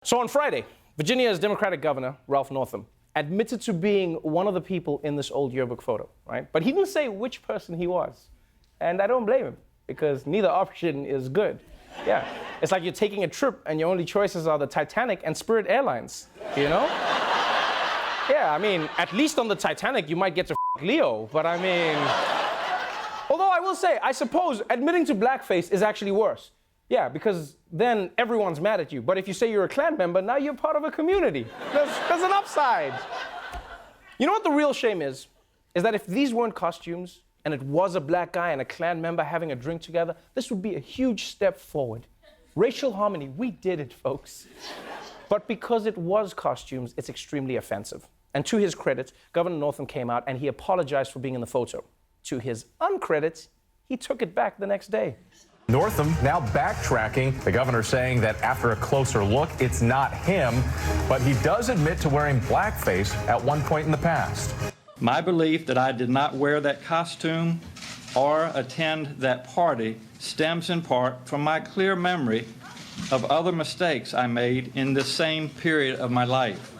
So on Friday, Virginia's Democratic Governor, Ralph Northam, admitted to being one of the people in this old yearbook photo, right? But he didn't say which person he was. And I don't blame him, because neither option is good. Yeah, it's like you're taking a trip and your only choices are the Titanic and Spirit Airlines, you know? Yeah, I mean, at least on the Titanic you might get to Leo, but I mean... Although I will say, I suppose admitting to blackface is actually worse. Yeah, because then everyone's mad at you. But if you say you're a Klan member, now you're part of a community. There's an upside. You know what the real shame is? Is that if these weren't costumes, and it was a black guy and a Klan member having a drink together, this would be a huge step forward. Racial harmony, we did it, folks. But because it was costumes, it's extremely offensive. And to his credit, Governor Northam came out and he apologized for being in the photo. To his uncredit, he took it back the next day. Northam now backtracking, the governor saying that after a closer look, it's not him, but he does admit to wearing blackface at one point in the past. My belief that I did not wear that costume or attend that party stems in part from my clear memory of other mistakes I made in this same period of my life.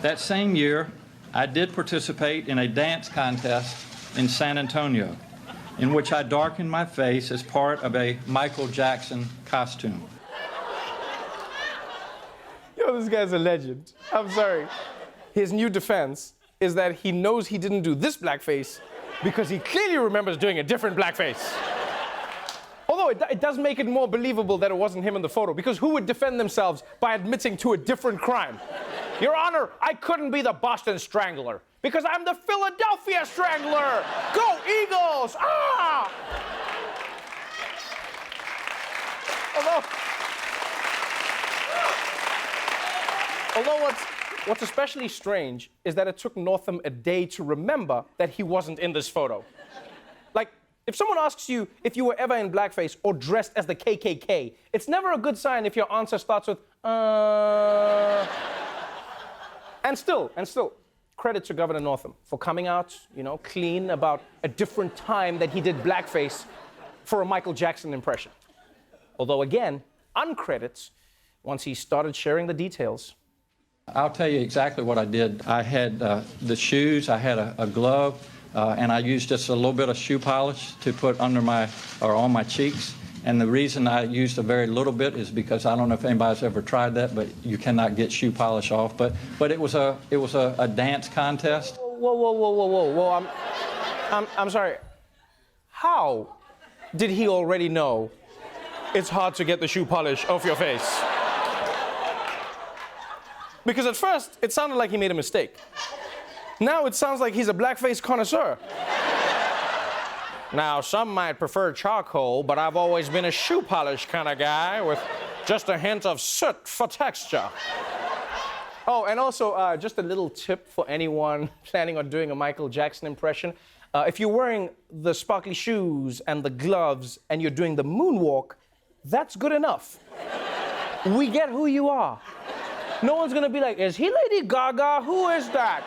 That same year, I did participate in a dance contest in San Antonio, in which I darkened my face as part of a Michael Jackson costume. Yo, this guy's a legend. I'm sorry. His new defense is that he knows he didn't do this blackface because he clearly remembers doing a different blackface. Although it does make it more believable that it wasn't him in the photo, because who would defend themselves by admitting to a different crime? Your Honor, I couldn't be the Boston Strangler because I'm the Philadelphia Strangler. Go Eagles! Ah! Although what's especially strange is that it took Northam a day to remember that he wasn't in this photo. Like, if someone asks you if you were ever in blackface or dressed as the KKK, it's never a good sign if your answer starts with, And still, credit to Governor Northam for coming out, clean about a different time that he did blackface for a Michael Jackson impression. Although, again, uncredits once he started sharing the details. I'll tell you exactly what I did. I had the shoes, I had a glove, and I used just a little bit of shoe polish to put under on my cheeks. And the reason I used a very little bit is because I don't know if anybody's ever tried that, but you cannot get shoe polish off. But it was a dance contest. Whoa! I'm sorry. How did he already know it's hard to get the shoe polish off your face? Because at first it sounded like he made a mistake. Now it sounds like he's a blackface connoisseur. Now, some might prefer charcoal, but I've always been a shoe polish kind of guy with just a hint of soot for texture. Oh, and also, just a little tip for anyone planning on doing a Michael Jackson impression. If you're wearing the sparkly shoes and the gloves and you're doing the moonwalk, that's good enough. We get who you are. No one's gonna be like, is he Lady Gaga? Who is that?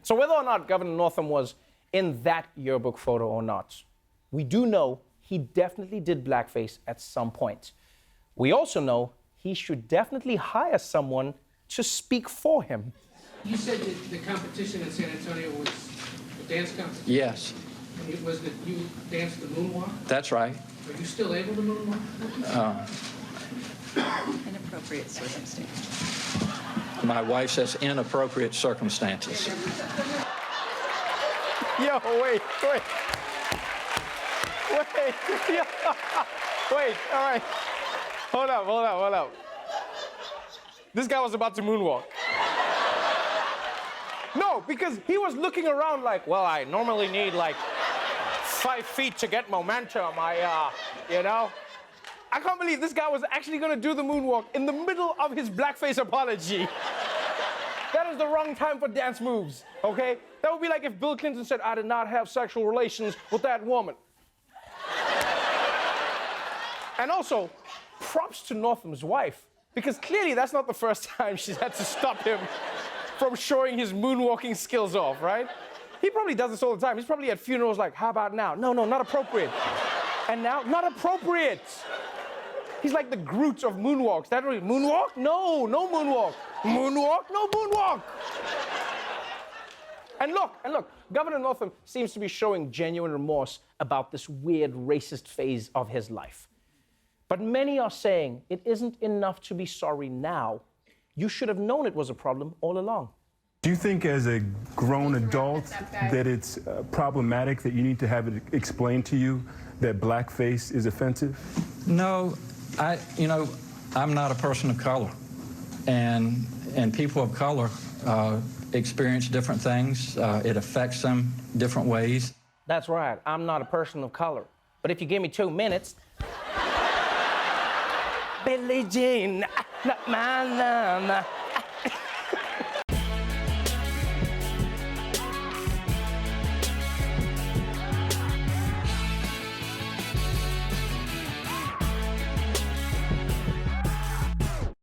So whether or not Governor Northam was in that yearbook photo or not, we do know he definitely did blackface at some point. We also know he should definitely hire someone to speak for him. You said that the competition in San Antonio was a dance competition? Yes. And you danced the moonwalk? That's right. Are you still able to moonwalk? Inappropriate circumstances. My wife says inappropriate circumstances. Yo, wait. Wait, all right. Hold up. This guy was about to moonwalk. No, because he was looking around like, well, I normally need like 5 feet to get momentum. I can't believe this guy was actually gonna do the moonwalk in the middle of his blackface apology. That is the wrong time for dance moves, okay? That would be like if Bill Clinton said, I did not have sexual relations with that woman. And also, props to Northam's wife, because clearly that's not the first time she's had to stop him from showing his moonwalking skills off, right? He probably does this all the time. He's probably at funerals like, how about now? No, not appropriate. And now, not appropriate. He's like the Groot of moonwalks. That really, moonwalk? No, no moonwalk. Moonwalk? No moonwalk. And look, Governor Northam seems to be showing genuine remorse about this weird racist phase of his life. But many are saying it isn't enough to be sorry now. You should have known it was a problem all along. Do you think as a grown adult that it's problematic that you need to have it explained to you that blackface is offensive? No, I'm not a person of color, and people of color experience different things. It affects them different ways. That's right, I'm not a person of color. But if you give me 2 minutes, Billie Jean, not my love.